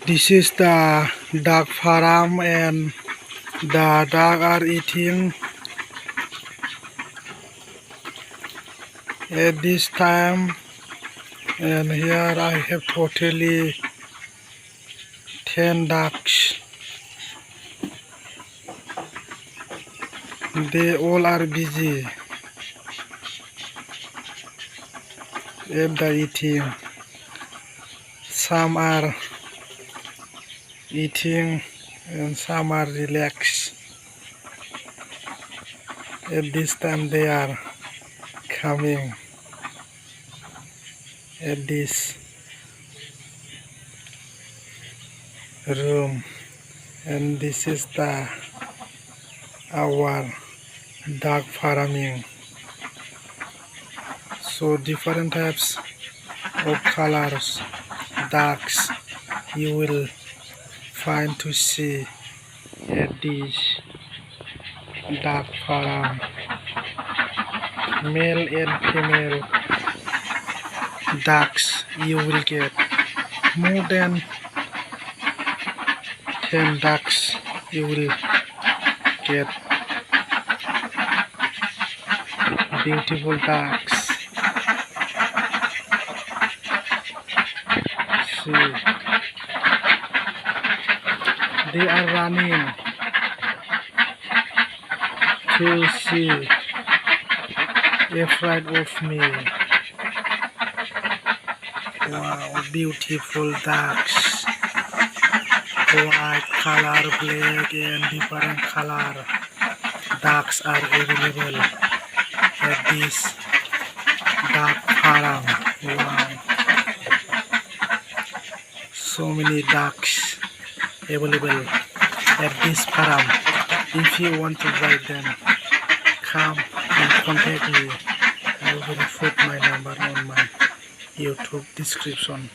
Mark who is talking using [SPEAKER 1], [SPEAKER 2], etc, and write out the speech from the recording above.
[SPEAKER 1] This is the duck farm, and the duck are eating at this time. And here I have totally 10 ducks. They all are busy at the eating. Some are eating and some are relaxed. At this time they are coming at this room, and this is our duck farming. So different types of colors ducks you will find to see at this duck farm. Male and female ducks you will get. More than 10 ducks you will get. Beautiful ducks. See, they are running to see afraid of me. Wow, beautiful ducks. White color, black and different color ducks are available at this duck farm. Wow, so many ducks available at this farm. If you want to buy them, come and contact me. I will put my number on my YouTube description.